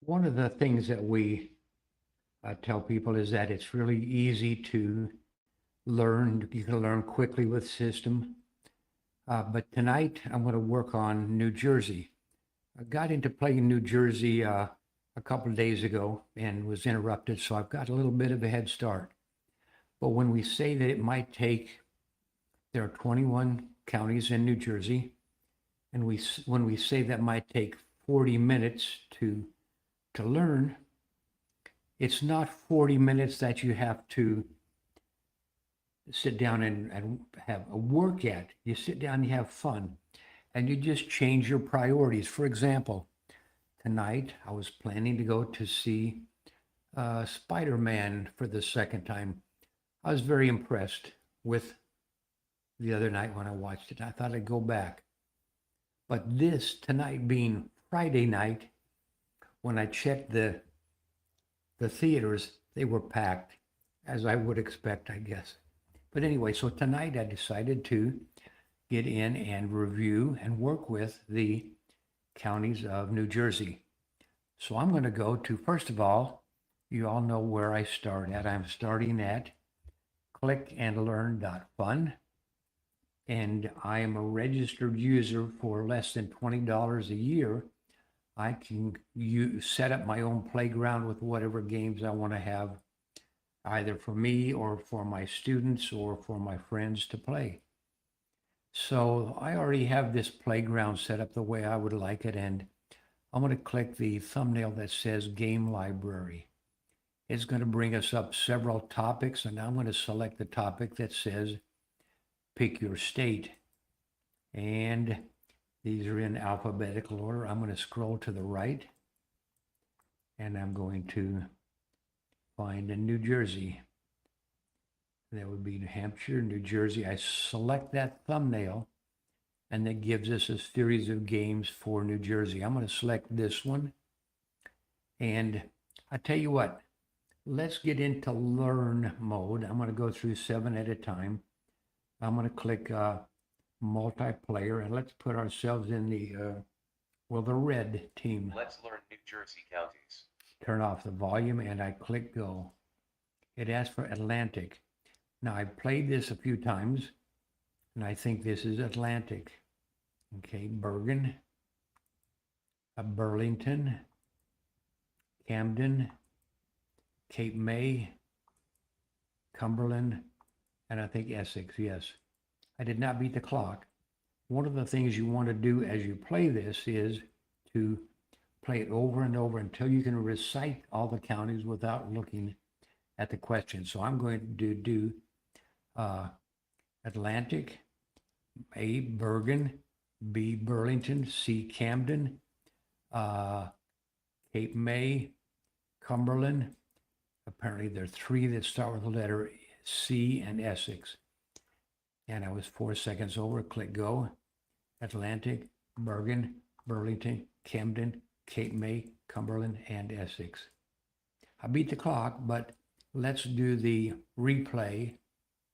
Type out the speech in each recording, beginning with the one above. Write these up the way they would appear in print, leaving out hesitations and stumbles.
One of the things that we tell people is that it's really easy to learn. You can learn quickly with system. But tonight I'm going to work on New Jersey. I got into playing New Jersey a couple of days ago and was interrupted, so I've got a little bit of a head start. But when we say that it might take, there are 21 counties in New Jersey, and when we say that might take 40 minutes to learn, it's not 40 minutes that you have to sit down and have a work at. You sit down, you have fun, and you just change your priorities. For example, tonight I was planning to go to see Spider-Man for the second time. I was very impressed with the other night when I watched it. I thought I'd go back. But this tonight being Friday night, when I checked the theaters, they were packed, as I would expect, I guess. But anyway, so tonight I decided to get in and review and work with the counties of New Jersey. So I'm going to go to, first of all, you all know where I start at. I'm starting at clickandlearn.fun. And I am a registered user for less than $20 a year. I can set up my own playground with whatever games I want to have, either for me or for my students or for my friends to play. So I already have this playground set up the way I would like it, and I'm going to click the thumbnail that says Game Library. It's going to bring us up several topics, and I'm going to select the topic that says Pick Your State. And these are in alphabetical order. I'm going to scroll to the right, and I'm going to find in New Jersey. That would be New Hampshire, New Jersey. I select that thumbnail, and that gives us a series of games for New Jersey. I'm going to select this one. And I tell you what, let's get into learn mode. I'm going to go through 7 at a time. I'm going to click multiplayer, and let's put ourselves in the red team. Let's learn New Jersey counties. Turn off the volume, and I click go. It asks for Atlantic. Now, I've played this a few times, and I think this is Atlantic. Okay, Bergen, Burlington, Camden, Cape May, Cumberland, and I think Essex, yes. I did not beat the clock. One of the things you want to do as you play this is to play it over and over until you can recite all the counties without looking at the question. So I'm going to do Atlantic, A, Bergen, B, Burlington, C, Camden, Cape May, Cumberland. Apparently there are 3 that start with the letter C, and Essex. And I was 4 seconds over, click go. Atlantic, Bergen, Burlington, Camden, Cape May, Cumberland, and Essex. I beat the clock, but let's do the replay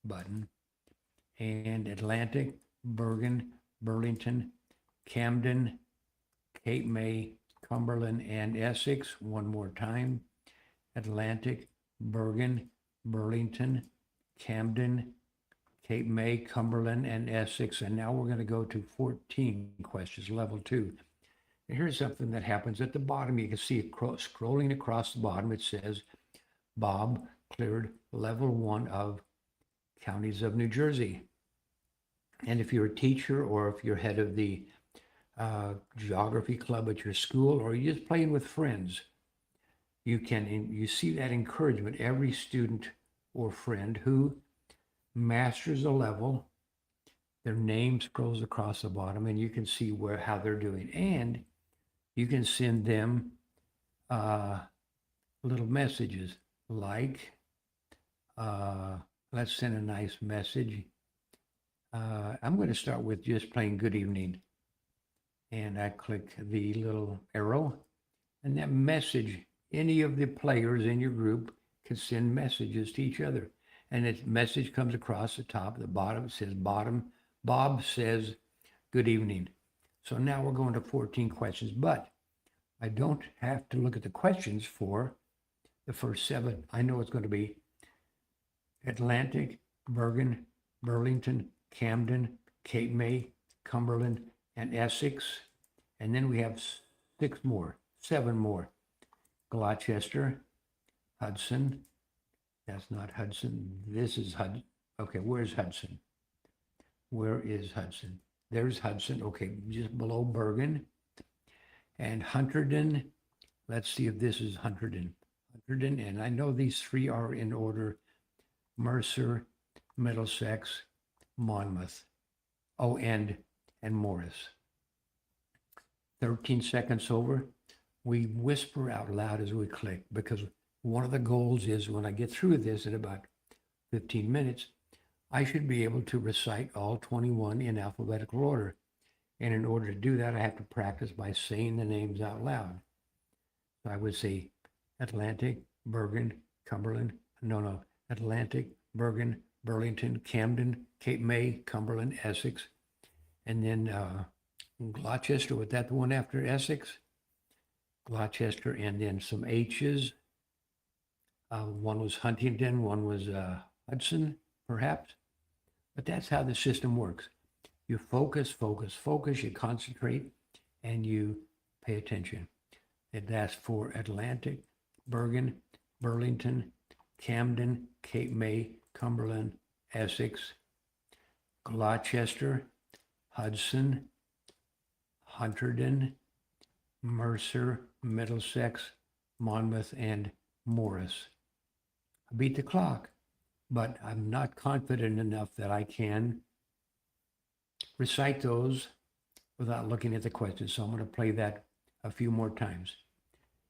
button. And Atlantic, Bergen, Burlington, Camden, Cape May, Cumberland, and Essex. One more time. Atlantic, Bergen, Burlington, Camden, Cape May, Cumberland, and Essex. And now we're going to go to 14 questions, level 2. And here's something that happens at the bottom. You can see it scrolling across the bottom. It says, Bob cleared level 1 of counties of New Jersey. And if you're a teacher, or if you're head of the geography club at your school, or you're just playing with friends, you see that encouragement. Every student or friend who masters a level, their name scrolls across the bottom, and you can see how they're doing. And you can send them little messages like, let's send a nice message. I'm going to start with just plain good evening. And I click the little arrow, and that message, any of the players in your group can send messages to each other. And the message comes across the top, the bottom, it says Bob says good evening. So now we're going to 14 questions, but I don't have to look at the questions for the first 7. I know it's going to be Atlantic, Bergen, Burlington, Camden, Cape May, Cumberland, and Essex. And then we have 7 more. Gloucester, Hudson. That's not Hudson. This is Hudson. Okay, where's Hudson? Where is Hudson? There's Hudson. Okay, just below Bergen. And Hunterdon. Let's see if this is Hunterdon. Hunterdon, and I know these 3 are in order. Mercer, Middlesex, Monmouth. Oh, and Morris. 13 seconds over. We whisper out loud as we click, because one of the goals is when I get through this in about 15 minutes, I should be able to recite all 21 in alphabetical order. And in order to do that, I have to practice by saying the names out loud. So I would say Atlantic, Bergen, Cumberland, Atlantic, Bergen, Burlington, Camden, Cape May, Cumberland, Essex, and then Gloucester. Was that the one after Essex? Gloucester, and then some H's. One was Huntingdon, one was Hudson, perhaps. But that's how the system works. You focus, you concentrate, and you pay attention. It asks for Atlantic, Bergen, Burlington, Camden, Cape May, Cumberland, Essex, Gloucester, Hudson, Hunterdon, Mercer, Middlesex, Monmouth, and Morris. I beat the clock, but I'm not confident enough that I can recite those without looking at the questions. So I'm going to play that a few more times.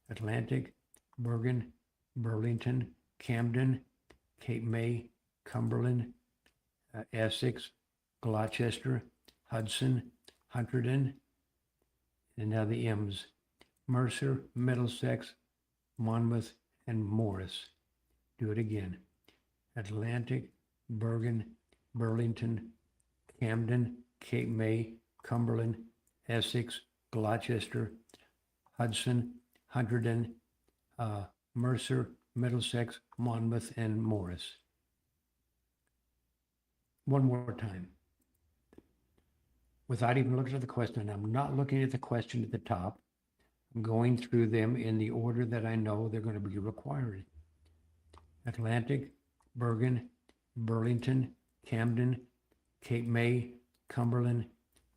Atlantic, Bergen, Burlington, Camden, Cape May, Cumberland, Essex, Gloucester, Hudson, Hunterdon, and now the M's. Mercer, Middlesex, Monmouth, and Morris. Do it again. Atlantic, Bergen, Burlington, Camden, Cape May, Cumberland, Essex, Gloucester, Hudson, Hunterdon, Mercer, Middlesex, Monmouth, and Morris. One more time. Without even looking at the question, I'm not looking at the question at the top. I'm going through them in the order that I know they're going to be required. Atlantic, Bergen, Burlington, Camden, Cape May, Cumberland,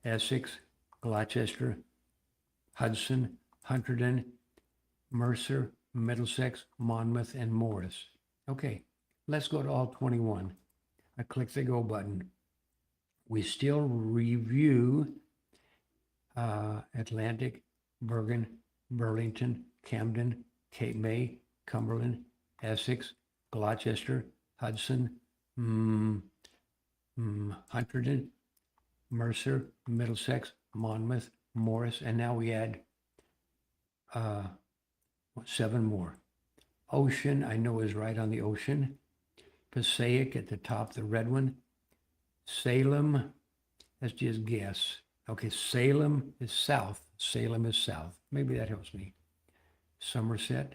Essex, Gloucester, Hudson, Hunterdon, Mercer, Middlesex, Monmouth, and Morris. Okay, let's go to all 21. I click the go button. We still review Atlantic, Bergen, Burlington, Camden, Cape May, Cumberland, Essex, Gloucester, Hudson, Hunterdon, Mercer, Middlesex, Monmouth, Morris, and now we add 7 more. Ocean, I know is right on the ocean. Passaic at the top, the red one. Salem, let's just guess. Okay, Salem is south. Salem is south. Maybe that helps me. Somerset,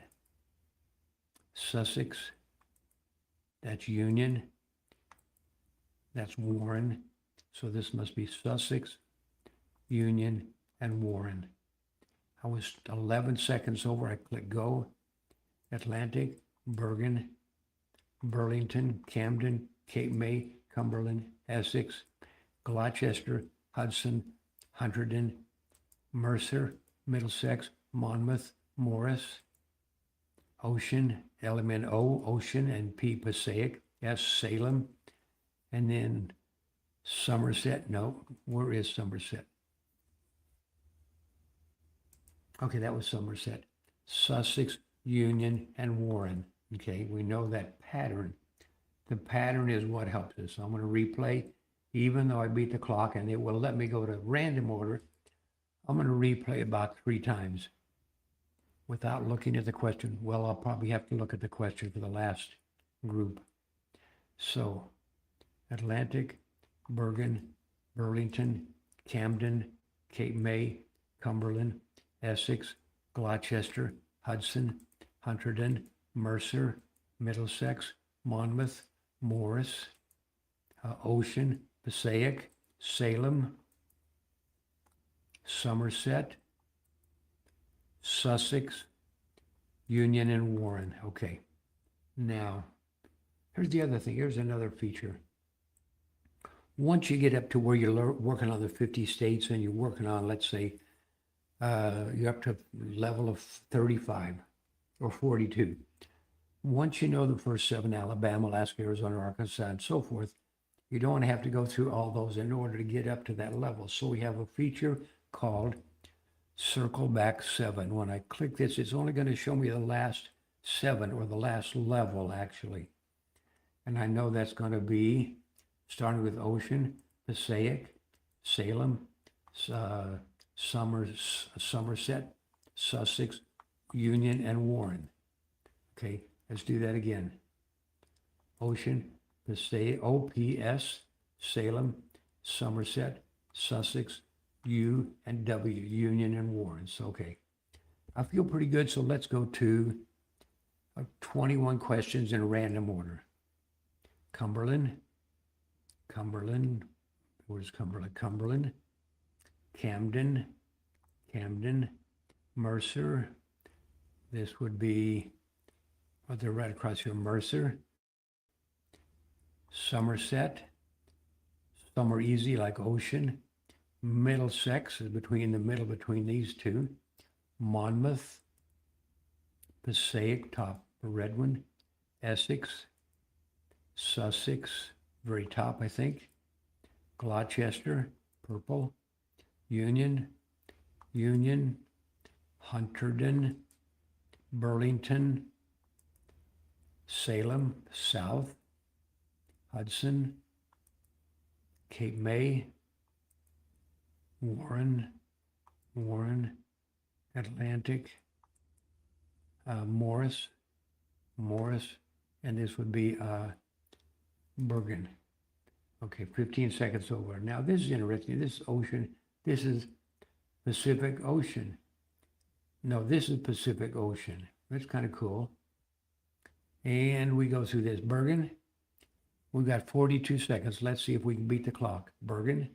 Sussex, that's Union, that's Warren. So this must be Sussex, Union, and Warren. I was 11 seconds over. I click go. Atlantic, Bergen, Burlington, Camden, Cape May, Cumberland, Essex, Gloucester, Hudson, Hunterdon, Mercer, Middlesex, Monmouth, Morris, Ocean, LMNO, Ocean, and P, Passaic, S, Salem, and then Somerset. No, where is Somerset? Okay, that was Somerset. Sussex, Union, and Warren. Okay, we know that pattern. The pattern is what helps us. So I'm going to replay, even though I beat the clock and it will let me go to random order. I'm going to replay about 3 times without looking at the question. Well, I'll probably have to look at the question for the last group. So, Atlantic, Bergen, Burlington, Camden, Cape May, Cumberland, Essex, Gloucester, Hudson, Hunterdon, Mercer, Middlesex, Monmouth, Morris, Ocean, Passaic, Salem, Somerset, Sussex, Union, and Warren. Okay. Now, here's the other thing. Here's another feature. Once you get up to where you're working on the 50 states and you're working on, let's say, you're up to level of 35 or 42. Once you know the first 7, Alabama, Alaska, Arizona, Arkansas, and so forth, you don't have to go through all those in order to get up to that level. So we have a feature called Circle Back 7. When I click this, it's only going to show me the last 7 or the last level, actually. And I know that's going to be starting with Ocean, Passaic, Salem, Somerset, Sussex, Union, and Warren. Okay, let's do that again. Ocean, Passaic, OPS, Salem, Somerset, Sussex, U, and W, Union, and Warren. So, okay, I feel pretty good. So let's go to 21 questions in random order. Cumberland, where's Cumberland? Cumberland, Camden, Mercer. This would be, they're right across here, Mercer. Somerset, some are easy like Ocean. Middlesex is between the middle between these two. Monmouth, Passaic, top, the red one. Essex, Sussex, very top, I think. Gloucester, purple. Union, Hunterdon, Burlington, Salem, south. Hudson, Cape May, Warren, Atlantic, Morris, and this would be Bergen. Okay, 15 seconds over. Now this is interesting. This is Ocean. This is Pacific Ocean. No, this is Pacific Ocean. That's kind of cool. And we go through this. Bergen. We've got 42 seconds. Let's see if we can beat the clock. Bergen,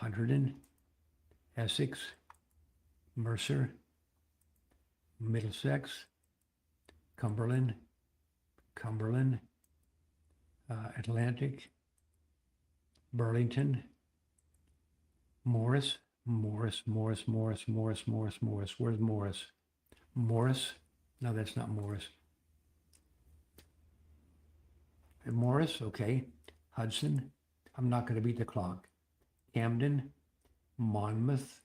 Hunterdon, Essex, Mercer, Middlesex, Cumberland, Atlantic, Burlington, Morris. Where's Morris? Morris? No, that's not Morris. Morris, okay. Hudson, I'm not going to beat the clock. Camden, Monmouth.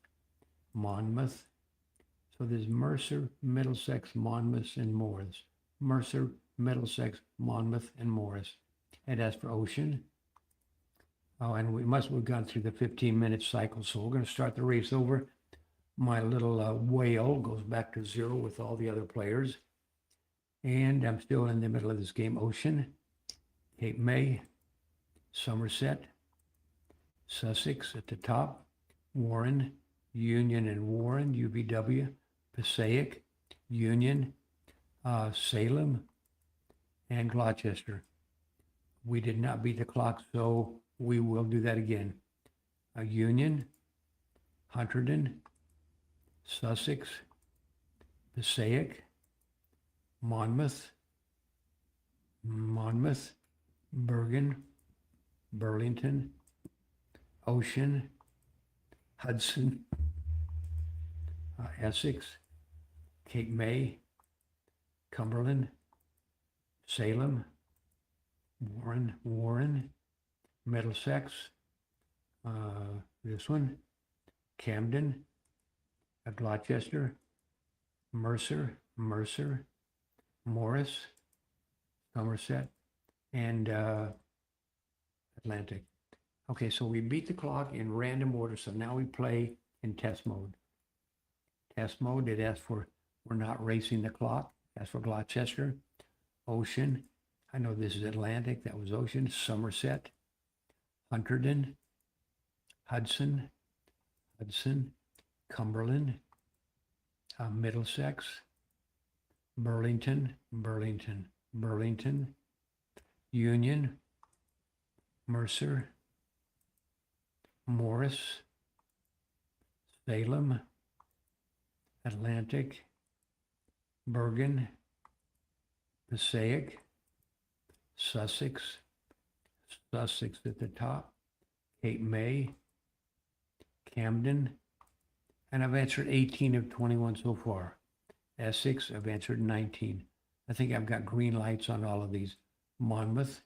So there's Mercer, Middlesex, Monmouth, and Morris. Mercer, Middlesex, Monmouth, and Morris. And as for Ocean, and we must have gone through the 15-minute cycle, so we're going to start the race over. My little whale goes back to 0 with all the other players. And I'm still in the middle of this game. Ocean, Cape May, Somerset, Sussex at the top, Warren, Union and Warren, UVW, Passaic, Union, Salem, and Gloucester. We did not beat the clock, so we will do that again. Union, Hunterdon, Sussex, Passaic, Monmouth, Bergen, Burlington, Ocean, Hudson, Essex, Cape May, Cumberland, Salem, Warren, Middlesex, this one, Camden, Gloucester, Mercer, Morris, Somerset, and Atlantic. Okay, so we beat the clock in random order, so now we play in test mode. Test mode, it asks for, we're not racing the clock. That's for Gloucester, Ocean. I know this is Atlantic, that was Ocean. Somerset, Hunterdon, Hudson, Cumberland, Middlesex, Burlington, Burlington, Union, Mercer, Morris, Salem, Atlantic, Bergen, Passaic, Sussex at the top, Cape May, Camden, and I've answered 18 of 21 so far. Essex, I've answered 19. I think I've got green lights on all of these. Monmouth,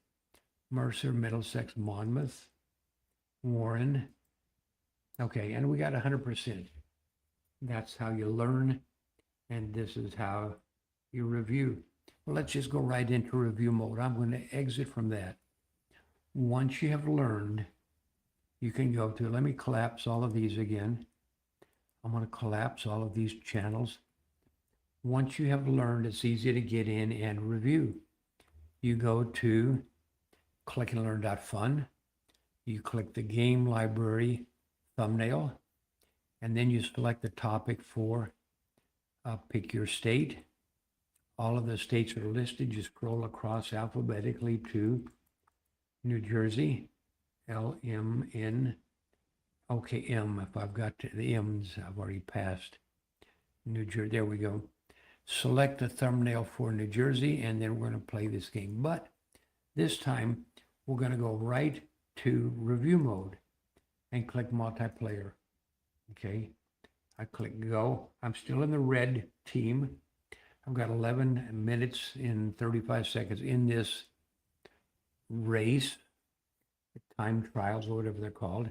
Mercer, Middlesex, Monmouth, Warren. Okay, and we got 100%. That's how you learn, and this is how you review. Well, let's just go right into review mode. I'm going to exit from that. Once you have learned, you can go to, let me collapse all of these again. I'm going to collapse all of these channels. Once you have learned, it's easy to get in and review. You go to clickandlearn.fun. You click the game library thumbnail, and then you select the topic for pick your state. All of the states are listed. You scroll across alphabetically to New Jersey, LMN. Okay, M, if I've got the M's, I've already passed. New Jersey, there we go. Select the thumbnail for New Jersey, and then we're going to play this game. But this time, we're going to go right to review mode and click multiplayer. Okay, I click go. I'm still in the red team. I've got 11 minutes and 35 seconds in this race, time trials or whatever they're called.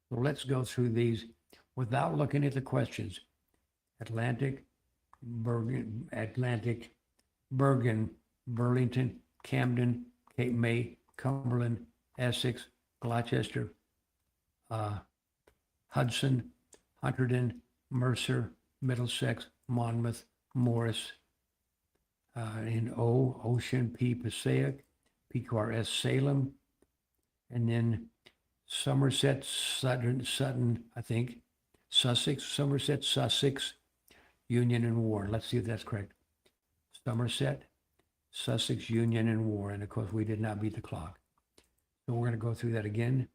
So let's go through these without looking at the questions. Atlantic, Bergen, Burlington, Camden, Cape May, Cumberland, Essex, Gloucester, Hudson, Hunterdon, Mercer, Middlesex, Monmouth, Morris, in O, Ocean, P, Passaic, PQRS, Salem, and then Somerset, Sutton, I think, Sussex, Somerset, Sussex, Union, and Warren. Let's see if that's correct. Somerset, Sussex, Union, and Warren. Of course, we did not beat the clock. So we're going to go through that again.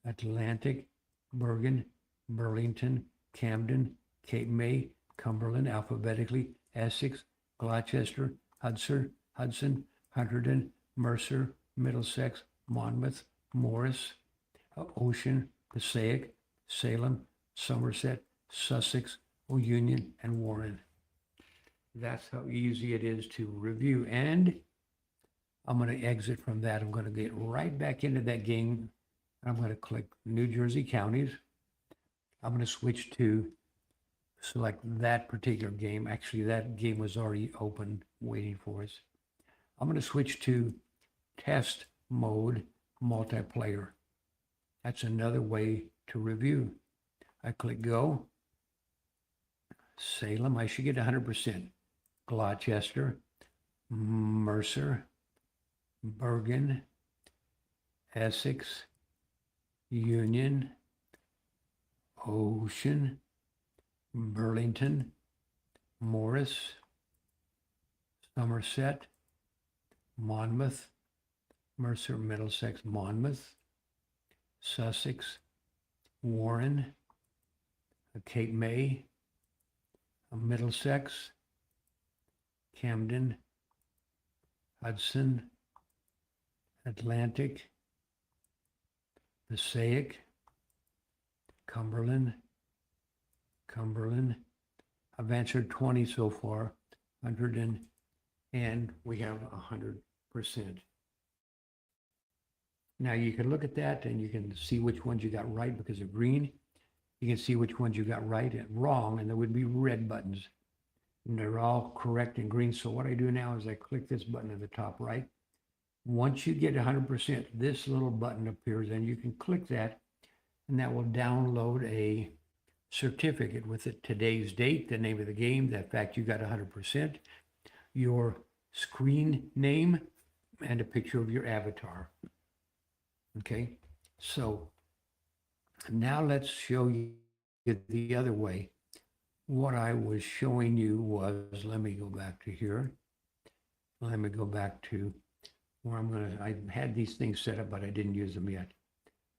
Atlantic, Bergen, Burlington, Camden, Cape May, Cumberland, alphabetically, Essex, Gloucester, Hudson, Hunterdon, Mercer, Middlesex, Monmouth, Morris, Ocean, Passaic, Salem, Somerset, Sussex, Union, and Warren. That's how easy it is to review. And I'm going to exit from that. I'm going to get right back into that game. I'm going to click New Jersey counties. I'm going to switch to select that particular game. Actually, that game was already open waiting for us. I'm going to switch to test mode multiplayer. That's another way to review. I click go. Salem, I should get 100%. Gloucester, Mercer, Bergen, Essex, Union, Ocean, Burlington, Morris, Somerset, Monmouth, Mercer, Middlesex, Monmouth, Sussex, Warren, Cape May, Middlesex, Camden, Hudson, Atlantic, Passaic, Cumberland. I've answered 20 so far, 100, and we have 100%. Now you can look at that and you can see which ones you got right because of green. You can see which ones you got right and wrong, and there would be red buttons. And they're all correct in green. So what I do now is I click this button at the top right. Once you get 100%, this little button appears and you can click that, and that will download a certificate with it, today's date, the name of the game, the fact you got 100%, your screen name, and a picture of your avatar. Okay, so now let's show you the other way. what I was showing you was, let me go back to here. Let me go back to where I had these things set up, but I didn't use them yet.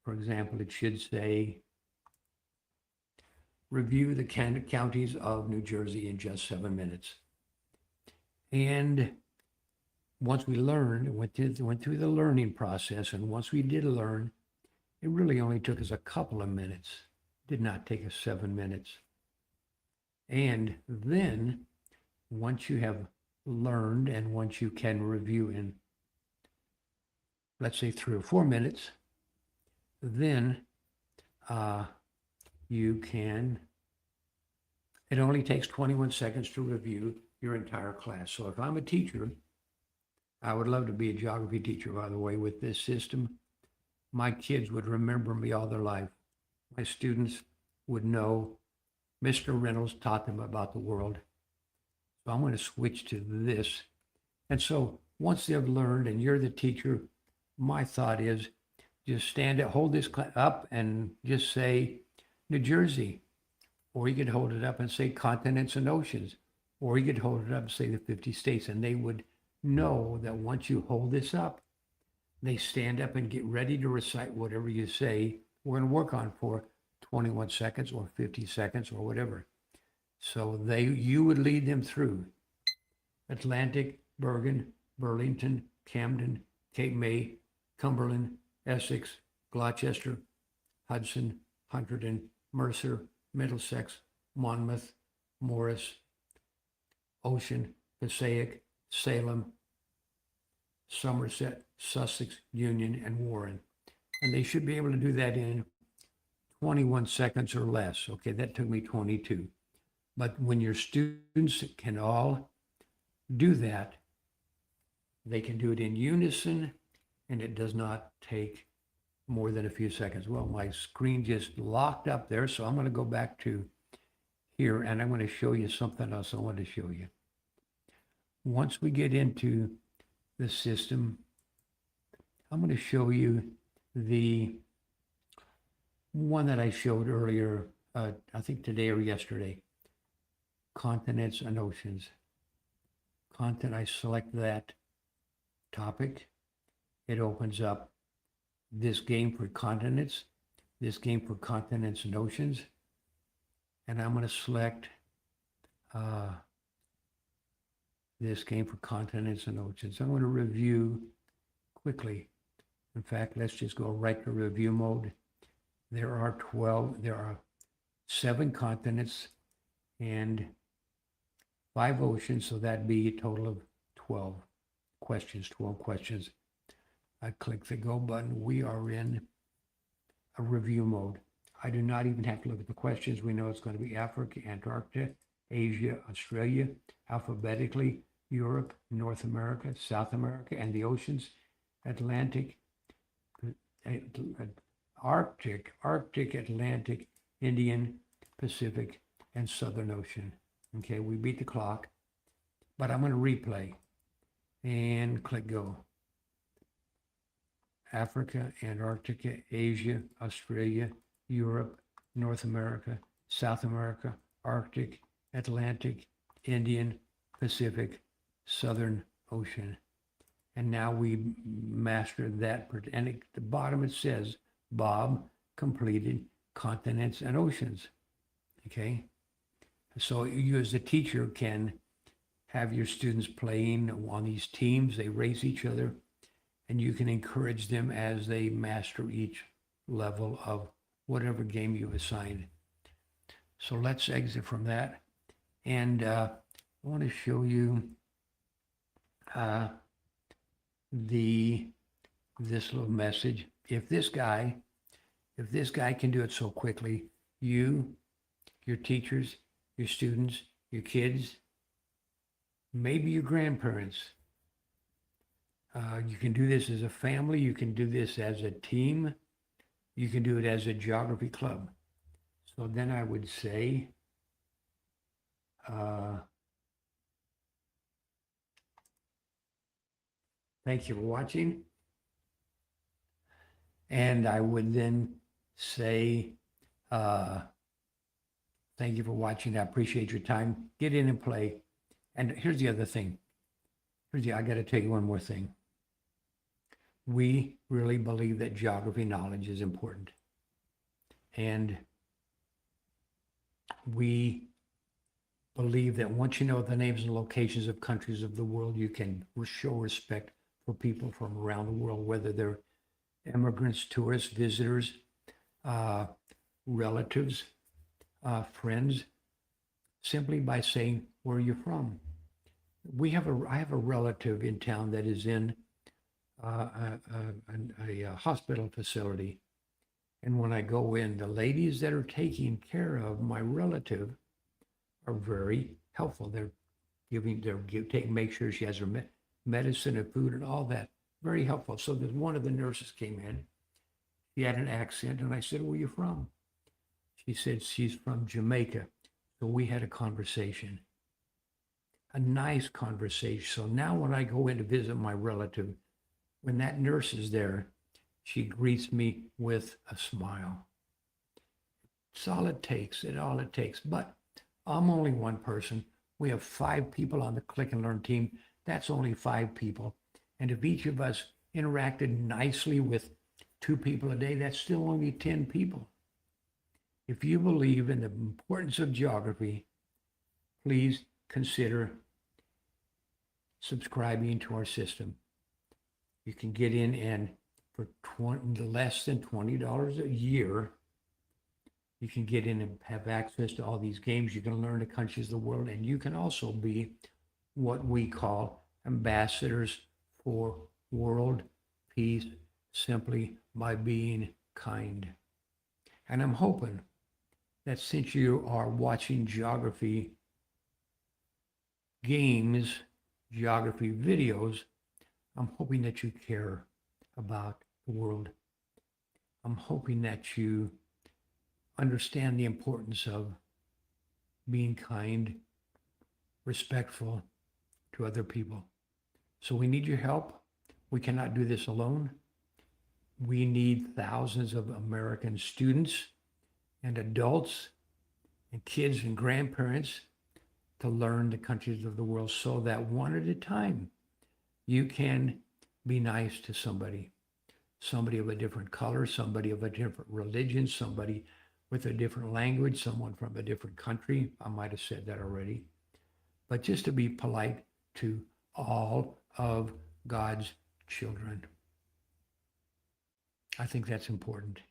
For example, it should say, review the counties of New Jersey in just 7 minutes. And once we learned, went through the learning process, and once we did learn, it really only took us a couple of minutes. Did not take us 7 minutes. And then once you have learned and once you can review in, let's say 3 or 4 minutes, then you can, it only takes 21 seconds to review your entire class. So if I'm a teacher, I would love to be a geography teacher, by the way, with this system. My kids would remember me all their life. My students would know Mr. Reynolds taught them about the world. So I'm going to switch to this. And so once they've learned and you're the teacher, my thought is just stand up, hold this up and just say New Jersey. Or you could hold it up and say continents and oceans. Or you could hold it up and say the 50 states. And they would know that once you hold this up, they stand up and get ready to recite whatever you say we're going to work on for 21 seconds or 50 seconds or whatever. So you would lead them through Atlantic, Bergen, Burlington, Camden, Cape May, Cumberland, Essex, Gloucester, Hudson, Hunterdon, Mercer, Middlesex, Monmouth, Morris, Ocean, Passaic, Salem, Somerset, Sussex, Union, and Warren. And they should be able to do that in 21 seconds or less. Okay, that took me 22. But when your students can all do that, they can do it in unison, and it does not take more than a few seconds. Well, my screen just locked up there, so I'm going to go back to here, and I'm going to show you something else I want to show you. Once we get into the system, I'm going to show you the one that I showed earlier, I think today or yesterday, continents and oceans. I select that topic. It opens up this game for continents, this game for continents and oceans. And I'm going to select this game for continents and oceans. I'm going to review quickly. In fact, let's just go right to review mode. There are 7 continents and 5 oceans, so that'd be a total of 12 questions. I click the go button. We are in a review mode. I do not even have to look at the questions. We know it's going to be Africa, Antarctica, Asia, Australia, alphabetically, Europe, North America, South America, and the oceans, Atlantic, Arctic, Atlantic, Indian, Pacific, and Southern Ocean. Okay, we beat the clock, but I'm going to replay and click go. Africa, Antarctica, Asia, Australia, Europe, North America, South America, Arctic, Atlantic, Indian, Pacific, Southern Ocean. And now we mastered that. And at the bottom it says, Bob completed continents and oceans. Okay? So you as a teacher can have your students playing on these teams. They race each other, and you can encourage them as they master each level of whatever game you assign. So let's exit from that. And I want to show you this little message. If this guy can do it so quickly, you, your teachers, your students, your kids, maybe your grandparents, you can do this as a family. You can do this as a team. You can do it as a geography club. So then I would say, thank you for watching. And I would then say, Thank you for watching. I appreciate your time. Get in and play. And here's the other thing. I got to tell you one more thing. We really believe that geography knowledge is important. And we believe that once you know the names and locations of countries of the world, you can show respect for people from around the world, whether they're immigrants, tourists, visitors, relatives, friends, simply by saying, where are you from? I have a relative in town that is in a hospital facility. And when I go in, the ladies that are taking care of my relative are very helpful. Make sure she has her medicine and food and all that. Very helpful. So there's one of the nurses came in. She had an accent, and I said, "Where are you from?" She said she's from Jamaica. So we had a conversation, a nice conversation. So now when I go in to visit my relative, when that nurse is there, she greets me with a smile. It's all it takes. But I'm only one person. We have 5 people on the Click and Learn team. That's only 5 people. And if each of us interacted nicely with 2 people a day, that's still only 10 people. If you believe in the importance of geography, please consider subscribing to our system. You can get in, and for less than $20 a year, you can get in and have access to all these games. You can learn the countries of the world, and you can also be what we call ambassadors for world peace simply by being kind. And I'm hoping that since you are watching geography games, geography videos, I'm hoping that you care about the world. I'm hoping that you understand the importance of being kind, respectful to other people. So we need your help. We cannot do this alone. We need thousands of American students and adults and kids and grandparents to learn the countries of the world so that one at a time you can be nice to somebody of a different color, somebody of a different religion, somebody with a different language, someone from a different country. I might have said that already. But just to be polite to all of God's children. I think that's important.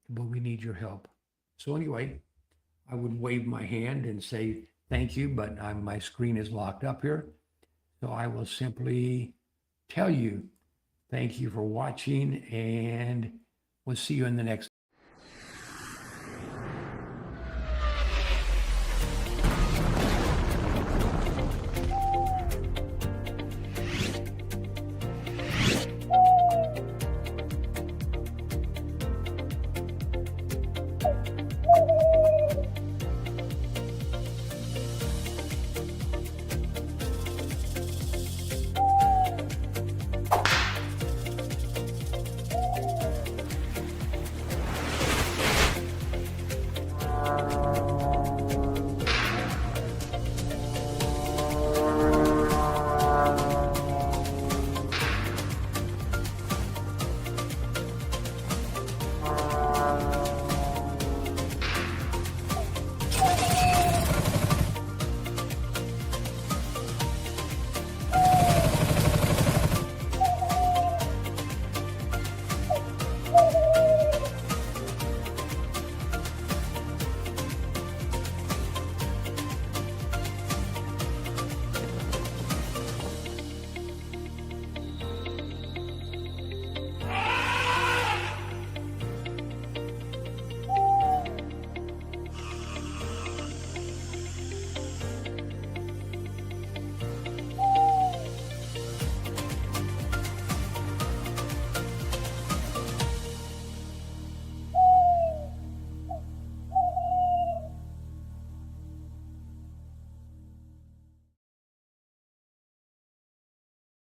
But we need your help. So anyway, I would wave my hand and say thank you, but my screen is locked up here. So I will simply tell you thank you for watching, and we'll see you in the next